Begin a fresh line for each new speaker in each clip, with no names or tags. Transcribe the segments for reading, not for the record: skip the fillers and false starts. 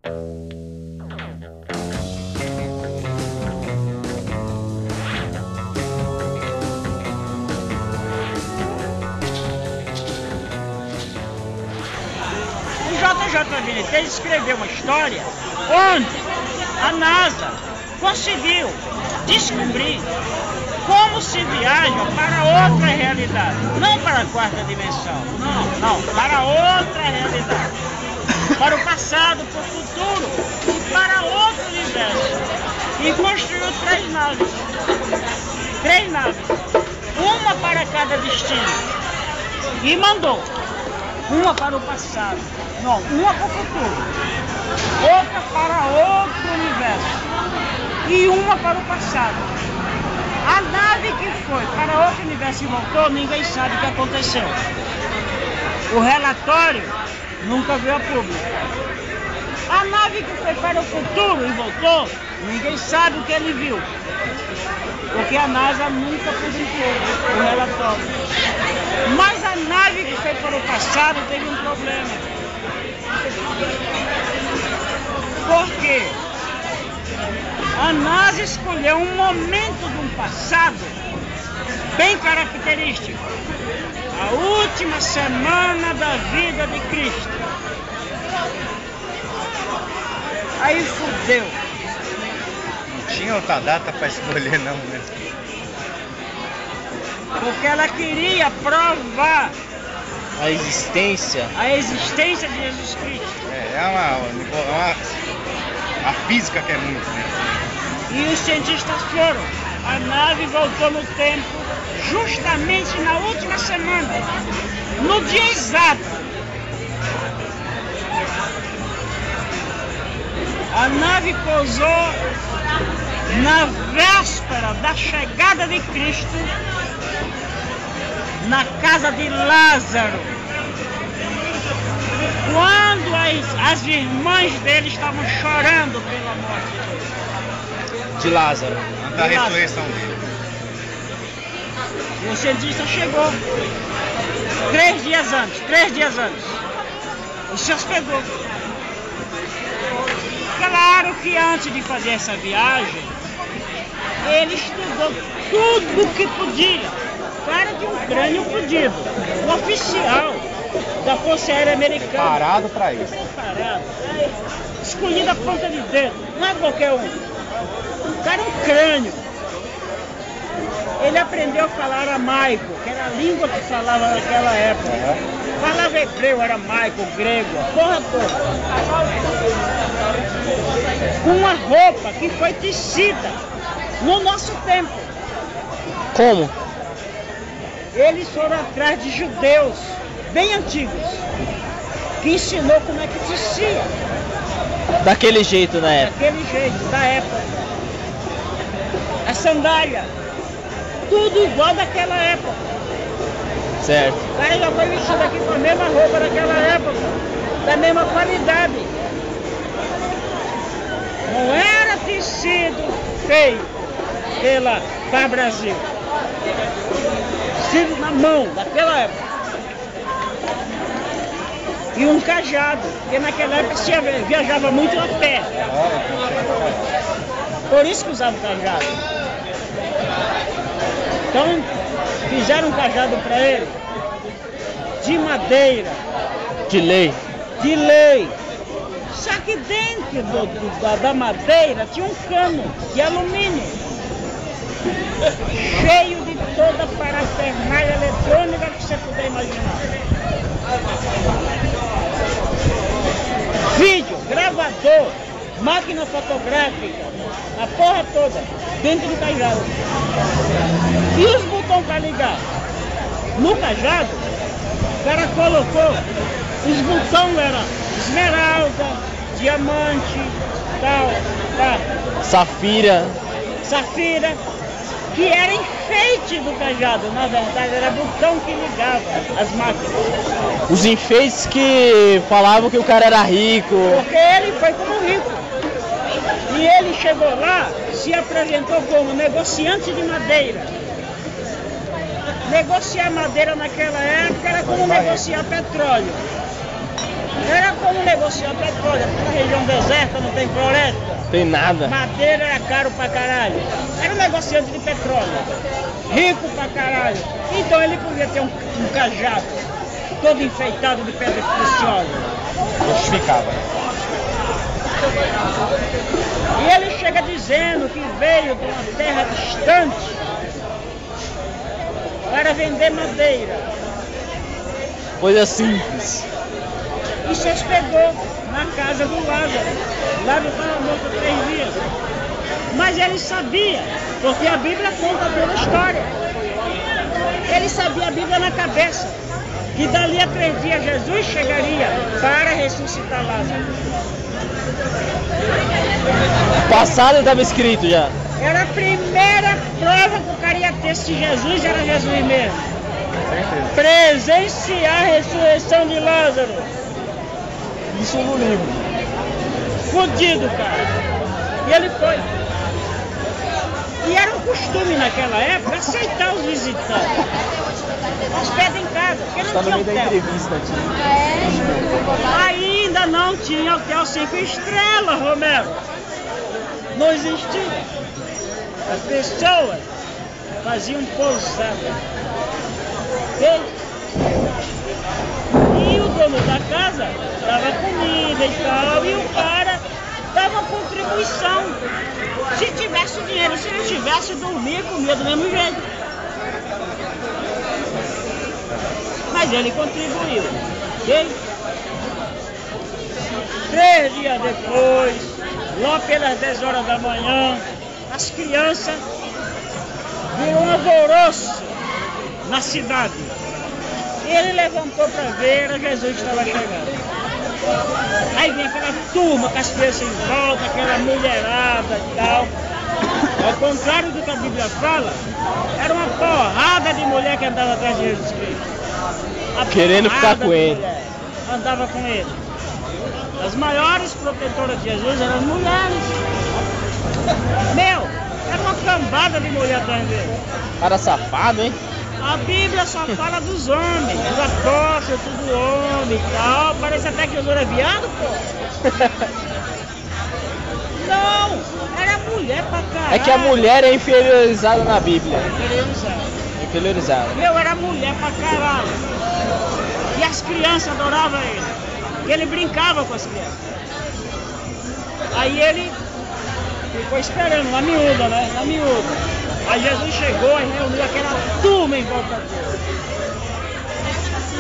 O JJ Benítez escreveu uma história onde a NASA conseguiu descobrir como se viaja para outra realidade, não para a quarta dimensão, não, para outra realidade, para o passado, para o futuro e para outro universo. E construiu três naves, uma para cada destino, e mandou uma para o passado, não, uma para o futuro, outra para outro universo e uma para o passado. A nave que foi para outro universo e voltou, ninguém sabe o que aconteceu. O relatório nunca veio a público. A nave que foi para o futuro e voltou, ninguém sabe o que ele viu. Porque a NASA nunca publicou o relatório. Mas a nave que foi para o passado teve um problema. Por quê? A NASA escolheu um momento de um passado bem característico. A última semana da vida de Cristo. Aí fudeu.
Não tinha outra data para escolher não, né?
Porque ela queria provar
A existência
de Jesus Cristo.
A física que é muito, né?
E os cientistas foram. A nave voltou no tempo justamente na última semana, no dia exato. A nave pousou na véspera da chegada de Cristo na casa de Lázaro, quando as irmãs dele estavam chorando pela morte
de Lázaro.
Da ressurreição dele.
E o cientista chegou 3 dias antes. E se hospedou. Claro que antes de fazer essa viagem, ele estudou tudo que podia. O cara tinha um crânio fudido. O oficial da Força Aérea Americana.
Preparado para isso.
Preparado. Escolhido a ponta de dedo. Não é qualquer um. O cara é um crânio. Ele aprendeu a falar aramaico, que era a língua que falava naquela época. Falava hebreu, aramaico, grego, a porra toda. Com uma roupa que foi tecida no nosso tempo.
Como?
Eles foram atrás de judeus bem antigos, que ensinou como é que tecia.
Daquele jeito na época.
Daquele jeito, da época. A sandália, tudo igual daquela época.
Certo.
O cara já foi vestido aqui com a mesma roupa daquela época, da mesma qualidade. Não era tecido feito para Brasil. Tecido na mão, daquela época. E um cajado, porque naquela época se viajava muito a pé. Por isso que usava o cajado. Então, fizeram um cajado para ele de madeira.
De lei.
De lei. Só que dentro da madeira tinha um cano de alumínio, cheio de toda a parafernália eletrônica que você puder imaginar. Vídeo, gravador, máquina fotográfica, a porra toda, dentro do cajado. E os botões para ligar? No cajado, o cara colocou, os botões eram esmeralda, diamante, tal,
Safira.
que era enfeite do cajado, na verdade era botão que ligava as máquinas.
Os enfeites que falavam que o cara era rico.
Porque ele foi como rico. E ele chegou lá, se apresentou como negociante de madeira. Negociar madeira naquela época era como negociar petróleo. Era como negociar petróleo, na região deserta, não tem floresta.
Tem nada.
Madeira era caro pra caralho. Era um negociante de petróleo. Rico pra caralho. Então ele podia ter um cajado todo enfeitado de pedras preciosas.
Justificava.
E ele chega dizendo que veio de uma terra distante para vender madeira.
Coisa simples.
E se hospedou na casa do Lázaro. Lázaro estava morto há 3 dias. Mas ele sabia, porque a Bíblia conta toda a história. Ele sabia a Bíblia na cabeça, que dali a 3 dias Jesus chegaria para ressuscitar Lázaro.
Passado estava escrito já.
Era a primeira prova que o cara ia ter se Jesus era Jesus mesmo. Presenciar a ressurreição de Lázaro.
Isso no livro.
Fudido, cara. E ele foi. E era um costume naquela época aceitar os visitantes. Hospeda em casa, porque não tinha hotel.
Entrevista,
Ainda não tinha hotel 5 estrelas, Romero. Não existia. As pessoas faziam pousada. E o dono da casa dava comida e tal, e o cara dava contribuição. Se tivesse dinheiro, se não tivesse, dormia, comia do mesmo jeito. Mas ele contribuiu. Ok? 3 dias depois, lá pelas 10 horas da manhã, as crianças viram um alvoroço na cidade. Ele levantou para ver, Jesus estava chegando. Aí vem aquela turma com as crianças em volta, aquela mulherada e tal. Ao contrário do que a Bíblia fala, era uma porrada de mulher que andava atrás de Jesus Cristo.
Querendo ficar com ele.
Andava com ele. As maiores protetoras de Jesus eram as mulheres. Meu, era uma cambada de mulher atrás dele.
Cara safado, hein?
A Bíblia só fala dos homens, dos apóstolos, tudo homem e tal. Parece até que Jesus era viado, pô. Não, era mulher pra caralho.
É que a mulher é inferiorizada na Bíblia. Inferiorizada.
Meu, era mulher pra caralho. E as crianças adoravam ele. E ele brincava com as crianças. Aí ele ficou esperando, na miúda, né? Na miúda. Aí Jesus chegou e reuniu aquela turma em volta dele.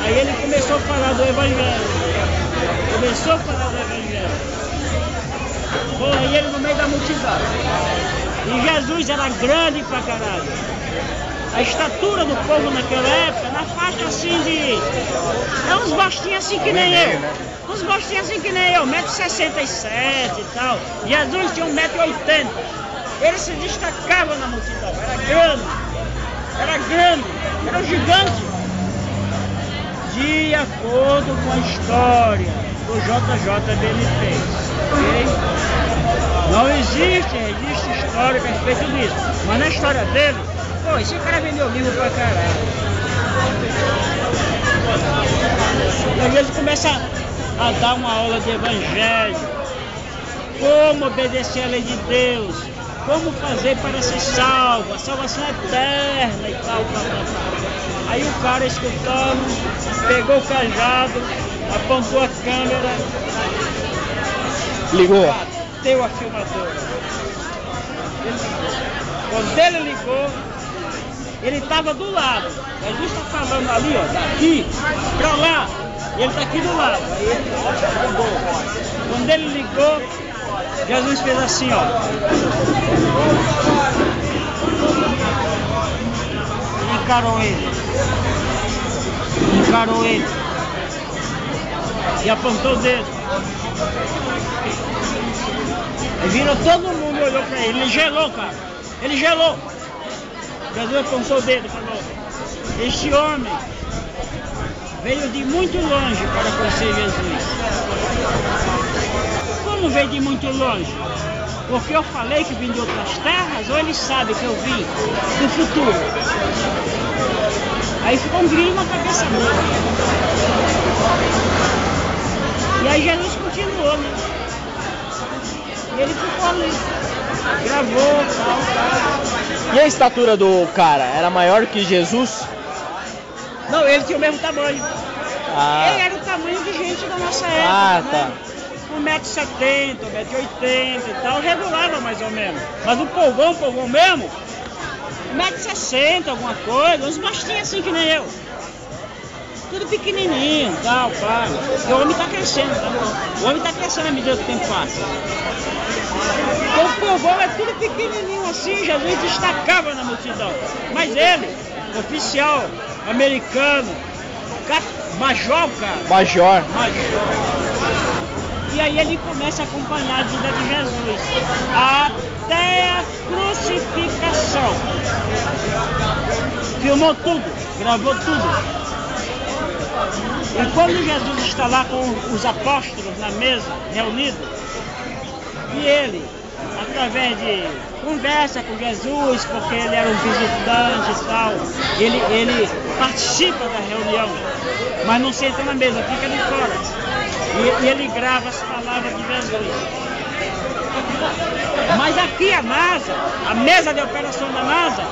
Aí ele começou a falar do Evangelho. Porra, e ele no meio da multidão. E Jesus era grande pra caralho. A estatura do povo naquela época, na faixa assim de... É uns bostinhos assim que nem eu. Uns bostinhos assim que nem eu, 1,67 m e tal. Jesus tinha 1,80 m. Ele se destacava na multidão, era um gigante. De acordo com a história do JJ Benítez, ok? Não existe registro histórico a respeito disso, mas na história dele, pô, esse cara vendeu livro pra caralho. Aí ele começa a dar uma aula de evangelho, como obedecer a lei de Deus, como fazer para ser salvo, a salvação eterna e tal. Aí o cara escutando, pegou o cajado, apontou a câmera,
ligou,
bateu a filmadora. Quando ele ligou, ele estava do lado. Jesus está falando ali, ó, daqui para lá, e ele está aqui do lado. Aí ele ligou. Quando ele ligou, Jesus fez assim, ó. Encarou ele. E apontou o dedo. Aí virou, todo mundo olhou pra ele. Ele gelou, cara. Ele gelou. Jesus apontou o dedo e falou: este homem veio de muito longe para conhecer Jesus. Como veio de muito longe? Porque eu falei que vim de outras terras, ou ele sabe que eu vim do futuro? Aí ficou um grilo na cabeça dele. E aí Jesus continuou, né? E ele ficou ali. Gravou, tal.
E a estatura do cara? Era maior que Jesus?
Não, ele tinha o mesmo tamanho.
Ah.
Ele era o tamanho de gente da nossa época,
Ah,
né?
tá.
1,70 m, 1,80 m e tal, regulava mais ou menos. Mas o povão mesmo, 1,60 m, alguma coisa, uns bastinhos assim que nem eu. Tudo pequenininho, tal, pá. E o homem tá crescendo, tá bom? O homem tá crescendo à medida que o tempo passa. Então o povão é tudo pequenininho assim, Jesus destacava na multidão. Mas ele, oficial americano, major, cara.
Major.
E aí ele começa a acompanhar a vida de Jesus até a crucificação. Filmou tudo, gravou tudo. E quando Jesus está lá com os apóstolos na mesa, reunidos, e ele, através de conversa com Jesus, porque ele era um visitante e tal, ele participa da reunião, mas não senta na mesa, fica ali fora. E ele grava as palavras de Jesus. Mas aqui a NASA, a mesa de operação da NASA,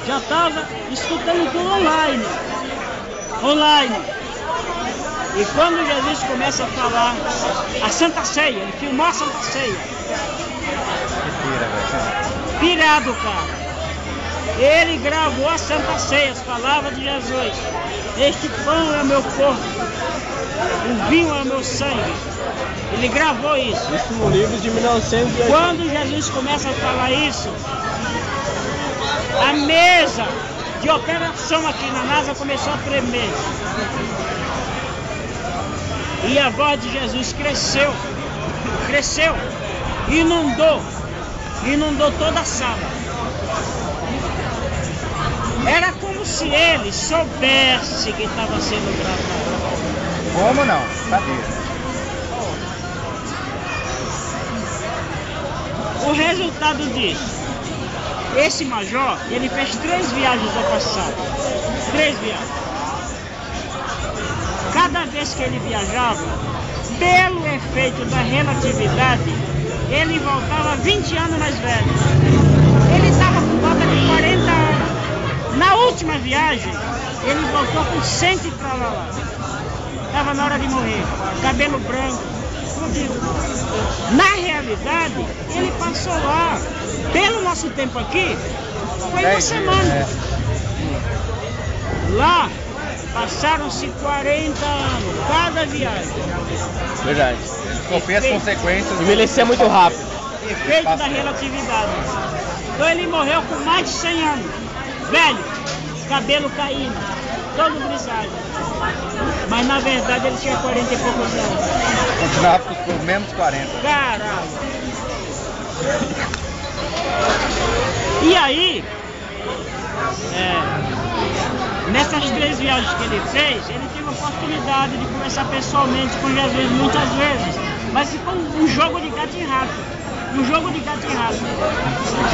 já estava escutando tudo online. E quando Jesus começa a falar a Santa Ceia, ele filmou a Santa Ceia. Pirado, cara. Ele gravou a Santa Ceia, as palavras de Jesus. Este pão é o meu corpo, o vinho é o meu sangue. Ele gravou isso.
Isso no livro de 1980.
Quando Jesus começa a falar isso, a mesa de operação aqui na NASA começou a tremer. E a voz de Jesus cresceu, inundou toda a sala. Era como se ele soubesse que estava sendo gravado.
Como não? Sabia.
O resultado disso, esse major, ele fez 3 viagens ao passado. 3 viagens. Cada vez que ele viajava, pelo efeito da relatividade, ele voltava 20 anos mais velho. Ele estava com volta de 40 anos. Na última viagem, ele voltou com 100 e pra lá. Estava na hora de morrer. Cabelo branco, tudo. Na realidade, ele passou lá. Pelo nosso tempo aqui, foi uma semana. Lá, passaram-se 40 anos, cada viagem.
Verdade.
Sofrer as consequências.
Envelhecer muito rápido.
Efeito da relatividade. Então ele morreu com mais de 100 anos. Velho, cabelo caindo, todo grisalho. Mas na verdade ele tinha 40 e poucos anos.
Continuava com os mesmos 40.
Caralho. E aí, nessas 3 viagens que ele fez, ele teve a oportunidade de conversar pessoalmente com Jesus muitas vezes. Mas ficou um jogo de gato e rato.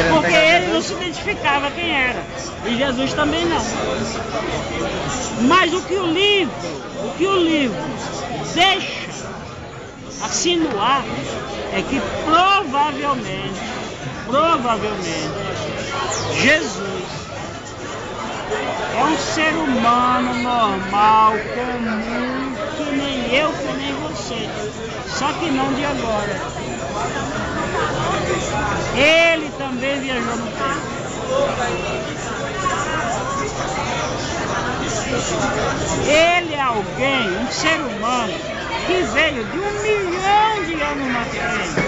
Porque ele não se identificava quem era. E Jesus também não. Mas o que o livro deixa assim no ar é que provavelmente Jesus é um ser humano normal, comum, que nem eu, que nem você. Só que não de agora. Ele também viajou no tempo. Ele é alguém, um ser humano, que veio de 1 milhão de anos na frente.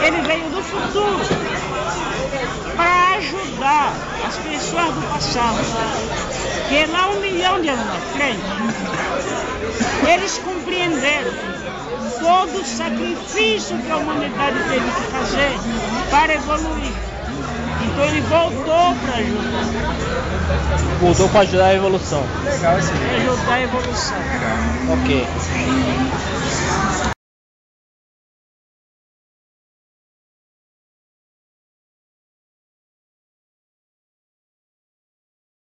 Ele veio do futuro para ajudar as pessoas do passado. Que lá 1 milhão de anos na frente, eles compreenderam todo o sacrifício que a humanidade teve que fazer para evoluir. Então ele voltou para ajudar.
Voltou para ajudar a evolução.
Legal esse vídeo.
Para ajudar a evolução.
Ok.